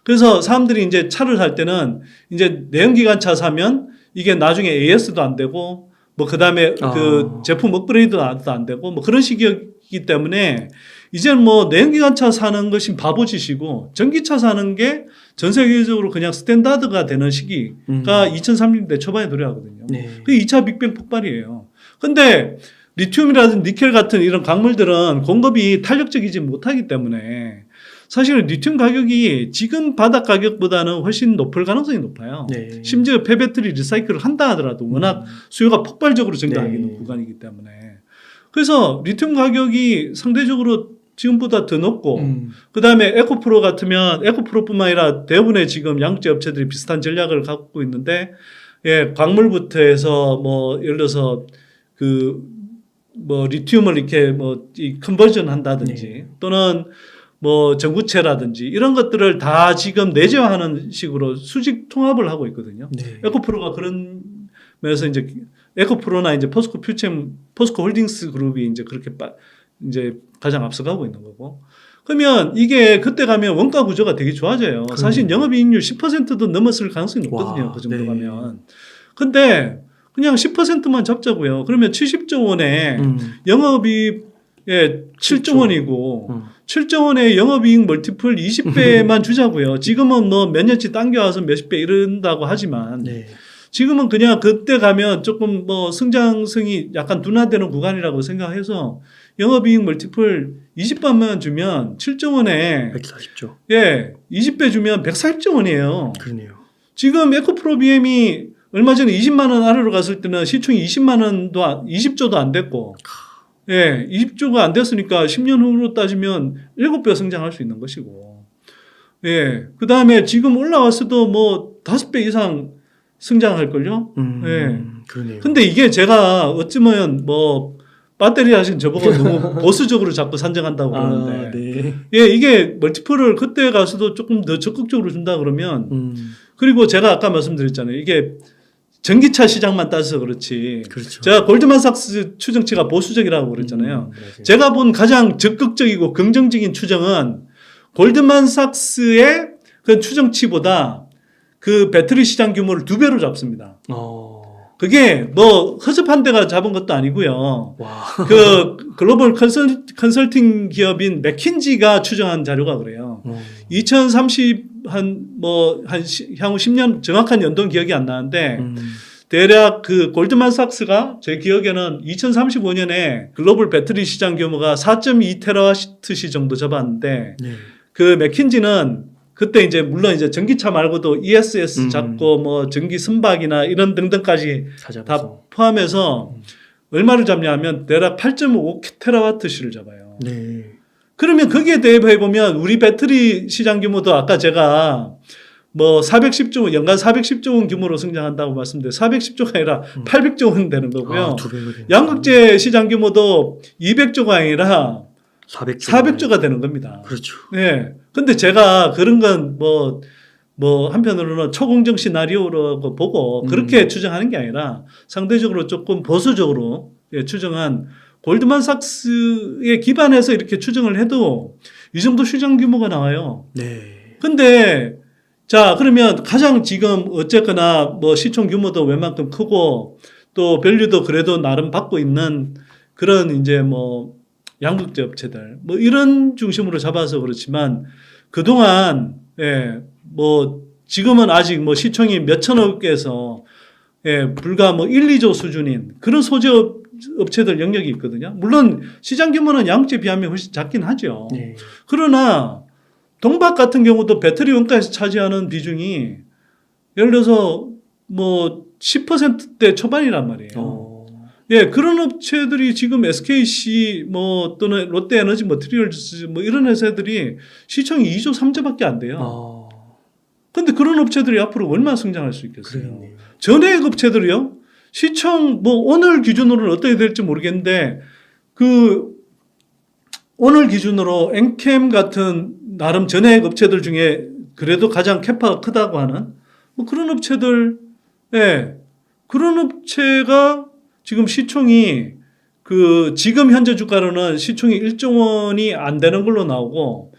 그래서 사람들이 이제 차를 살 때는 이제 내연기관차 사면 이게 나중에 AS도 안 되고 뭐 그다음에 그 제품 업그레이드도 안 되고 뭐 그런 식이기 때문에 이제는 뭐 내연기관차 사는 것이 바보짓이고 전기차 사는 게 전 세계적으로 그냥 스탠다드가 되는 시기가 2030년대 초반에 도래하거든요. 네. 그게 2차 빅뱅 폭발이에요. 근데 리튬이라든지 니켈 같은 이런 광물들은 공급이 탄력적이지 못하기 때문에 사실은 리튬 가격이 지금 바닥 가격보다는 훨씬 높을 가능성이 높아요. 네. 심지어 폐배터리 리사이클을 한다 하더라도 워낙 수요가 폭발적으로 증가하고 있는 네. 구간이기 때문에 그래서 리튬 가격이 상대적으로 지금보다 더 높고 그다음에 에코프로 같으면 에코프로뿐만 아니라 대부분의 지금 양극재 업체들이 비슷한 전략을 갖고 있는데 예, 광물부터 해서 뭐 예를 들어서 그 뭐 리튬을 이렇게 뭐 이 컨버전 한다든지 네. 또는 뭐 전구체라든지 이런 것들을 다 지금 내재화하는 식으로 수직 통합을 하고 있거든요. 네. 에코프로가 그런 면에서 이제 에코프로나 이제 포스코 퓨체엠, 포스코 홀딩스 그룹이 이제 그렇게 이제 가장 앞서가고 있는 거고. 그러면 이게 그때 가면 원가 구조가 되게 좋아져요. 사실 영업이익률 10%도 넘었을 가능성이 높거든요. 와, 그 정도 네. 가면. 근데 그냥 10%만 잡자고요. 그러면 70조 원에 영업이익 7조 원이고 7조 원의 영업이익 멀티플 20배만 주자고요. 지금은 뭐 몇 년치 당겨와서 몇십 배 이런다고 하지만 네. 지금은 그냥 그때 가면 조금 뭐 성장성이 약간 둔화되는 구간이라고 생각해서 영업이익 멀티플 20배만 주면 7조 원에 140조. 예, 20배 주면 140조 원이에요. 그러네요. 지금 에코프로 BM이 얼마 전에 20만 원 아래로 갔을 때는 시총이 20만 원도 20조도 안 됐고 예, 20조가 안 됐으니까 10년 후로 따지면 7배 성장할 수 있는 것이고 예, 그다음에 지금 올라왔어도 뭐 5배 이상 성장할걸요? 예. 그러네요. 근데 이게 제가 어쩌면 뭐 배터리 하신 저보고 너무 보수적으로 자꾸 산정한다고 그러는데 네. 예, 이게 멀티플을 그때 가서도 조금 더 적극적으로 준다 그러면 그리고 제가 아까 말씀드렸잖아요. 이게 전기차 시장만 따져서 그렇지. 그렇죠. 제가 골드만삭스 추정치가 보수적이라고 그랬잖아요. 제가 본 가장 적극적이고 긍정적인 추정은 골드만삭스의 그 추정치보다 그 배터리 시장 규모를 2배로 잡습니다. 그게 뭐 허접한 데가 잡은 것도 아니고요. 와. 그 글로벌 컨설팅 기업인 맥킨지가 추정한 자료가 그래요. 2030 향후 10년 정확한 연도는 기억이 안 나는데 대략 그 골드만삭스가 제 기억에는 2035년에 글로벌 배터리 시장 규모가 4.2 테라와트 시 정도 잡았는데 네. 그 맥킨지는 그때 이제 물론 이제 전기차 말고도 ESS 잡고 뭐 전기 선박이나 이런 등등까지 다 포함해서 얼마를 잡냐면 대략 8.5 테라와트 시를 잡아요. 네. 그러면 거기에 대입해 보면 우리 배터리 시장 규모도 아까 제가 뭐 410조 원, 연간 410조 원 규모로 성장한다고 말씀드렸는데 410조가 아니라 800조 원 되는 거고요. 양극재 시장 규모도 200조가 아니라 400조가 되는 겁니다. 그렇죠. 네. 근데 제가 그런 건 뭐 한편으로는 초공정 시나리오라고 보고 그렇게 추정하는 게 아니라 상대적으로 조금 보수적으로 추정한 골드만삭스에 기반해서 이렇게 추정을 해도 이 정도 시장 규모가 나와요. 네. 근데 자, 그러면 가장 지금 어쨌거나 뭐 시총 규모도 웬만큼 크고 또 밸류도 그래도 나름 받고 있는 그런 이제 뭐 양극재 업체들 뭐 이런 중심으로 잡아서 그렇지만 그동안 뭐 지금은 아직 뭐 시총이 몇천억 개에서 불과 뭐 1, 2조 수준인 그런 소재 업체들 영역이 있거든요. 물론 시장 규모는 양극재에 비하면 훨씬 작긴 하죠. 네. 그러나 동박 같은 경우도 배터리 원가에서 차지하는 비중이 예를 들어서 뭐 10%대 초반이란 말이에요. 예, 그런 업체들이 지금 SKC 뭐 또는 롯데에너지 머티리얼즈 뭐 이런 회사들이 시총이 2조 3조밖에 안 돼요. 근데 그런 업체들이 앞으로 얼마나 성장할 수 있겠어요? 그러네요. 전해액 업체들이요. 시총 뭐 오늘 기준으로는 어떻게 될지 모르겠는데 그 오늘 기준으로 엔캠 같은 나름 전해액 업체들 중에 그래도 가장 캐파가 크다고 하는 뭐 그런 업체들, 그런 업체가 지금 시총이 그 지금 현재 주가로는 시총이 1조 원이 안 되는 걸로 나오고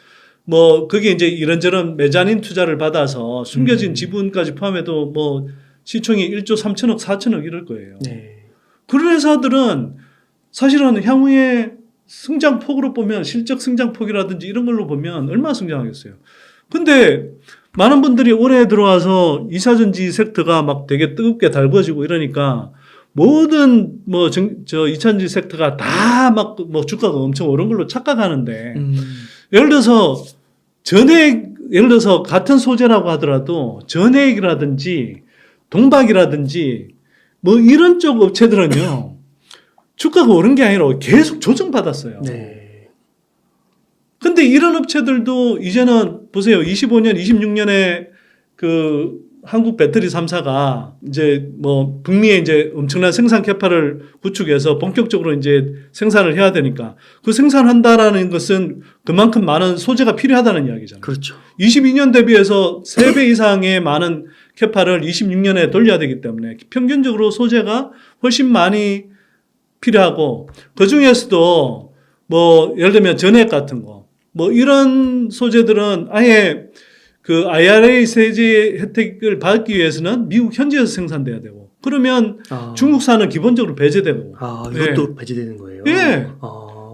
뭐 그게 이제 이런저런 메자닌 투자를 받아서 숨겨진 지분까지 포함해도 뭐 시총이 1조 3천억, 4천억 이럴 거예요. 네. 그런 회사들은 사실은 향후에 성장폭으로 보면 실적 성장폭이라든지 이런 걸로 보면 얼마나 성장하겠어요. 근데 많은 분들이 올해 들어와서 2차전지 섹터가 막 되게 뜨겁게 달궈지고 이러니까 모든 뭐 2차전지 섹터가 다 막 뭐 주가가 엄청 오른 걸로 착각하는데 예를 들어서 예를 들어서 같은 소재라고 하더라도 전해액이라든지 동박이라든지 뭐 이런 쪽 업체들은요. 주가가 오른 게 아니라 계속 조정받았어요. 네. 근데 이런 업체들도 이제는 보세요. 25년, 26년에 그 한국 배터리 3사가 이제 뭐 북미에 이제 엄청난 생산 캐파를 구축해서 본격적으로 이제 생산을 해야 되니까 그 생산한다라는 것은 그만큼 많은 소재가 필요하다는 이야기잖아요. 그렇죠. 22년 대비해서 3배 이상의 많은 캐파를 26년에 돌려야 되기 때문에 평균적으로 소재가 훨씬 많이 필요하고 그 중에서도 뭐 예를 들면 전액 같은 거 뭐 이런 소재들은 아예 그 IRA 세제 혜택을 받기 위해서는 미국 현지에서 생산돼야 되고 그러면 중국산은 기본적으로 배제되고 이것도 배제되는 거예요. 예.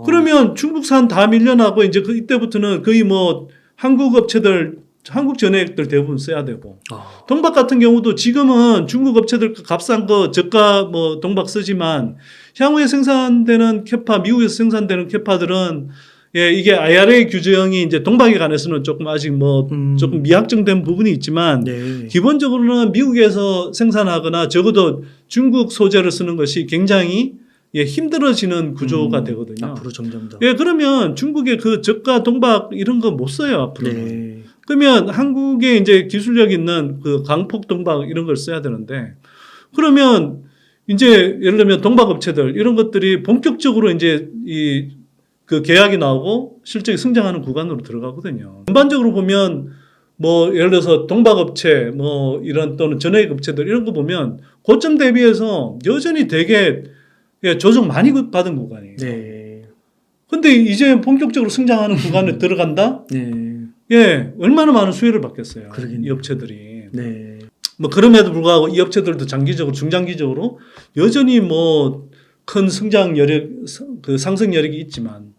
그러면 중국산 다 밀려나고 이제 그 이때부터는 거의 뭐 한국 업체들 한국 전액들 대부분 써야 되고 동박 같은 경우도 지금은 중국 업체들 값싼 거 저가 뭐 동박 쓰지만 향후에 생산되는 캐파 미국에서 생산되는 캐파들은 이게 IRA 규정이 이제 동박에 관해서는 조금 아직 뭐 조금 미확정된 부분이 있지만 기본적으로는 미국에서 생산하거나 적어도 중국 소재를 쓰는 것이 굉장히 힘들어지는 구조가 되거든요. 앞으로 점점 더. 그러면 중국의 그 저가 동박 이런 거 못 써요 앞으로. 그러면 한국에 이제 기술력 있는 그 강폭 동박 이런 걸 써야 되는데 그러면 이제 예를 들면 동박 업체들 이런 것들이 본격적으로 이제 그 계약이 나오고 실적이 성장하는 구간으로 들어가거든요. 전반적으로 보면 뭐 예를 들어서 동박업체 뭐 이런 또는 전액 업체들 이런 거 보면 고점 대비해서 여전히 되게 조정 많이 받은 구간이에요. 근데 이제 본격적으로 성장하는 구간에 들어간다? 얼마나 많은 수혜를 받겠어요. 이 업체들이. 뭐 그럼에도 불구하고 이 업체들도 장기적으로 중장기적으로 여전히 뭐 큰 성장 여력, 그 상승 여력이 있지만,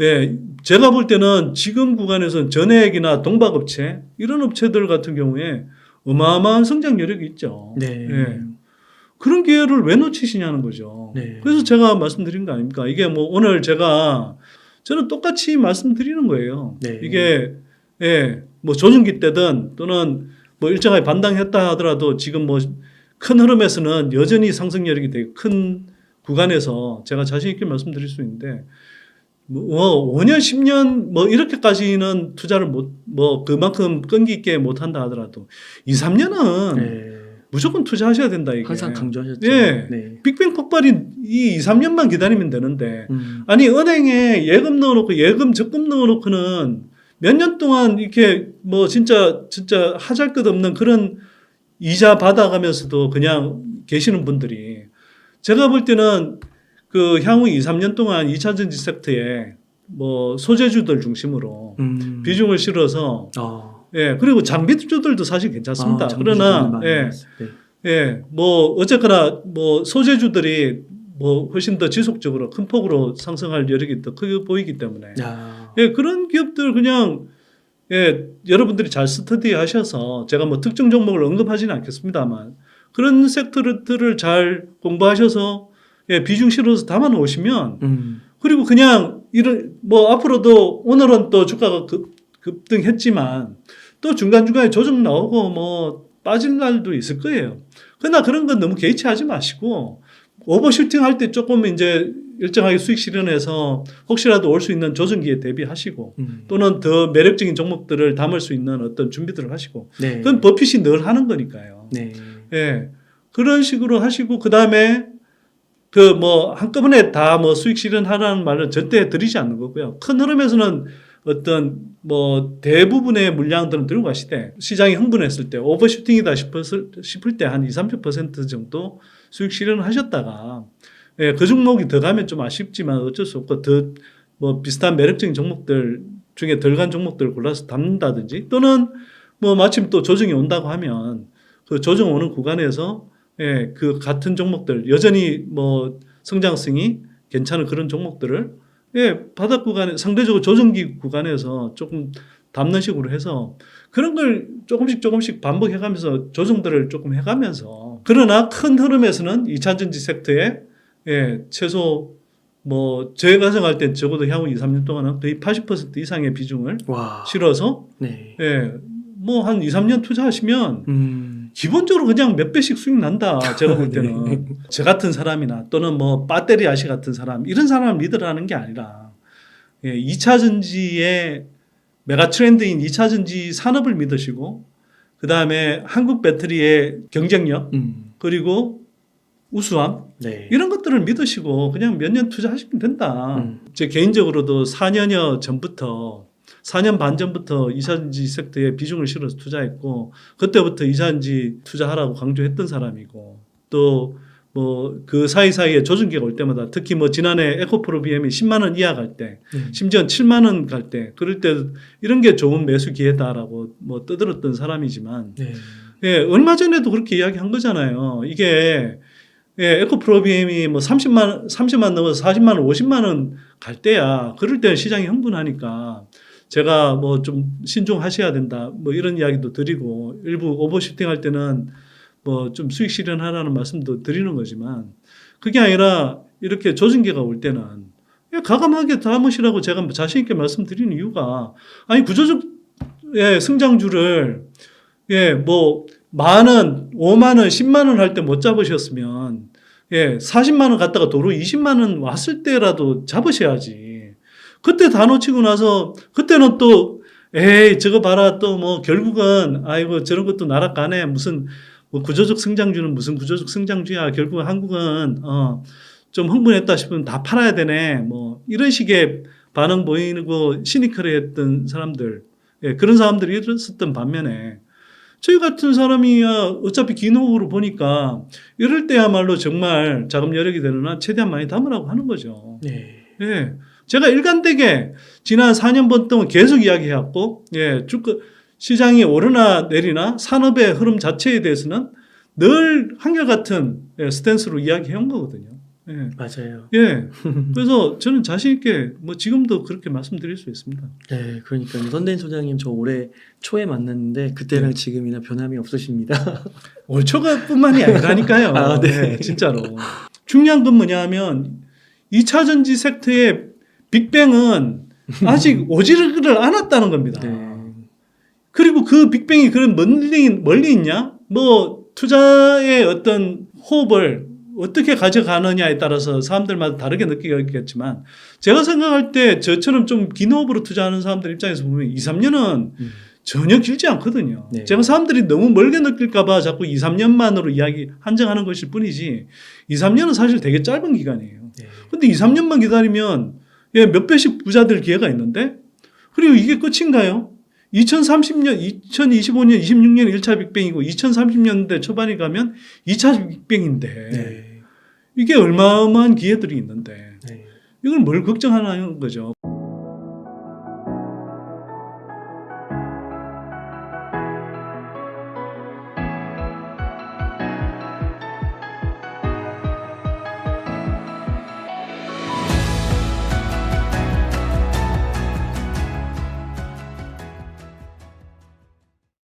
예, 제가 볼 때는 지금 구간에서는 전액이나 동박업체 이런 업체들 같은 경우에 어마어마한 성장 여력이 있죠. 네. 예. 그런 기회를 왜 놓치시냐는 거죠. 네. 그래서 제가 말씀드린 거 아닙니까? 이게 뭐 오늘 저는 똑같이 말씀드리는 거예요. 네. 이게 예, 뭐 조정기 때든 또는 뭐 일정하게 반등했다 하더라도 지금 뭐 큰 흐름에서는 여전히 상승 여력이 되게 큰 구간에서 제가 자신 있게 말씀드릴 수 있는데 뭐 5년, 10년 뭐 이렇게까지는 투자를 뭐 그만큼 끈기 있게 못 한다 하더라도 2, 3년은 네. 무조건 투자하셔야 된다 이게. 항상 강조하셨죠. 예. 네. 빅뱅 폭발이 이 2, 3년만 기다리면 되는데 음. 아니 은행에 예금 넣어놓고 예금 적금 넣어놓고는 몇 년 동안 이렇게 뭐 진짜 하잘것없는 그런 이자 받아가면서도 그냥 계시는 분들이 제가 볼 때는 그 향후 2, 3년 동안 2차전지 섹터에 뭐 소재주들 중심으로 비중을 실어서 예 그리고 장비주들도 사실 괜찮습니다. 그러나 뭐 어쨌거나 뭐 소재주들이 뭐 훨씬 더 지속적으로 큰 폭으로 상승할 여력이 더 크게 보이기 때문에 예 그런 기업들 그냥 예 여러분들이 잘 스터디하셔서 제가 뭐 특정 종목을 언급하지는 않겠습니다만 그런 섹터들을 잘 공부하셔서 예 비중 실어서 담아 놓으시면 그리고 그냥 이런 뭐 앞으로도 오늘은 또 주가가 급등했지만 또 중간중간에 조정 나오고 뭐 빠질 날도 있을 거예요. 그러나 그런 건 너무 개의치하지 마시고 오버슈팅 할 때 조금 이제 일정하게 수익 실현해서 혹시라도 올 수 있는 조정기에 대비하시고 또는 더 매력적인 종목들을 담을 수 있는 어떤 준비들을 하시고 네. 그건 버핏이 늘 하는 거니까요. 네. 예. 그런 식으로 하시고 그다음에 그 뭐 한꺼번에 다 뭐 수익 실현하라는 말은 절대 드리지 않는 거고요. 큰 흐름에서는 어떤 뭐 대부분의 물량들은 들고 가시되 시장이 흥분했을 때 오버슈팅이다 싶을 때 한 20-30% 정도 수익 실현을 하셨다가 예, 그 종목이 더 가면 좀 아쉽지만 어쩔 수 없고 더 뭐 비슷한 매력적인 종목들 중에 덜 간 종목들을 골라서 담는다든지 또는 뭐 마침 또 조정이 온다고 하면 그 조정 오는 구간에서 예, 그 같은 종목들 여전히 뭐 성장성이 괜찮은 그런 종목들을 예, 바닥 구간에 상대적으로 조정기 구간에서 조금 담는 식으로 해서 그런 걸 조금씩 반복해가면서 조정들을 조금 해가면서 그러나 큰 흐름에서는 2차전지 섹터에 예, 최소 뭐 제가 생각할 때 적어도 향후 2, 3년 동안은 거의 80% 이상의 비중을 실어서 네. 예, 뭐 한 2, 3년 투자하시면 기본적으로 그냥 몇 배씩 수익 난다. 제가 볼 때는 네. 저 같은 사람이나 또는 뭐 배터리 아시 같은 사람 이런 사람을 믿으라는 게 아니라 예, 2차 전지의 메가 트렌드인 2차 전지 산업을 믿으시고 그 다음에 한국 배터리의 경쟁력 그리고 우수함 네. 이런 것들을 믿으시고 그냥 몇 년 투자하시면 된다. 제 개인적으로도 4년여 전부터 4년 반 전부터 2차전지 섹터에 비중을 실어서 투자했고 그때부터 2차전지 투자하라고 강조했던 사람이고 또 뭐 그 사이사이에 조정기가 올 때마다 특히 뭐 지난해 에코프로 BM이 10만 원 이하 갈 때 심지어 7만 원 갈 때 그럴 때 이런 게 좋은 매수 기회다라고 뭐 떠들었던 사람이지만 네. 예, 얼마 전에도 그렇게 이야기한 거잖아요. 이게 예, 에코프로 BM이 뭐 30만 넘어서 40만 원, 50만 원 갈 때야 그럴 때는 시장이 흥분하니까 제가 뭐 좀 신중하셔야 된다. 뭐 이런 이야기도 드리고 일부 오버슈팅 할 때는 뭐 좀 수익 실현하라는 말씀도 드리는 거지만 그게 아니라 이렇게 조정기가 올 때는 가감하게 담으시라고 제가 자신 있게 말씀드리는 이유가 아니 구조적 예, 성장주를 예, 뭐 만 원, 5만 원, 10만 원 할 때 못 잡으셨으면 예, 40만 원 갔다가 도로 20만 원 왔을 때라도 잡으셔야지. 그때 다 놓치고 나서 그때는 또 에이 저거 봐라 또 뭐 결국은 아이고 저런 것도 날아가네 무슨 뭐 구조적 성장주는 무슨 구조적 성장주야 결국은 한국은 좀 흥분했다 싶으면 다 팔아야 되네 뭐 이런 식의 반응 보이고 시니컬했던 사람들 예, 그런 사람들이 있었던 반면에 저희 같은 사람이 어차피 긴 호흡으로 보니까 이럴 때야말로 정말 자금 여력이 되려나 최대한 많이 담으라고 하는 거죠. 네. 예. 제가 일관되게 지난 4년 번 동안 계속 이야기해왔고, 예, 시장이 오르나 내리나 산업의 흐름 자체에 대해서는 늘 한결같은 스탠스로 이야기해온 거거든요. 예. 맞아요. 예. 그래서 저는 자신 있게 뭐 지금도 그렇게 말씀드릴 수 있습니다. 네, 그러니까 선대인 소장님 저 올해 초에 만났는데 그때랑 네. 지금이나 변함이 없으십니다. 올 초가뿐만이 아니라니까요. 아, 네. 네, 진짜로. 중요한 건 뭐냐면 2차 전지 섹터의 빅뱅은 아직 오지를 않았다는 겁니다. 네. 그리고 그 빅뱅이 그런 멀리 있냐? 뭐 투자의 어떤 호흡을 어떻게 가져가느냐에 따라서 사람들마다 다르게 느끼겠지만 제가 생각할 때 저처럼 좀 긴 호흡으로 투자하는 사람들 입장에서 보면 2, 3년은 전혀 길지 않거든요. 네. 제가 사람들이 너무 멀게 느낄까 봐 자꾸 2, 3년만으로 이야기 한정하는 것일 뿐이지 2, 3년은 사실 되게 짧은 기간이에요. 네. 근데 2, 3년만 기다리면 예, 몇 배씩 부자 될 기회가 있는데 그리고 이게 끝인가요? 2030년, 2025년, 26년 1차 빅뱅이고 2030년대 초반에 가면 2차 빅뱅인데 네. 이게 얼마만 기회들이 있는데 네. 이걸 뭘 걱정하는 거죠.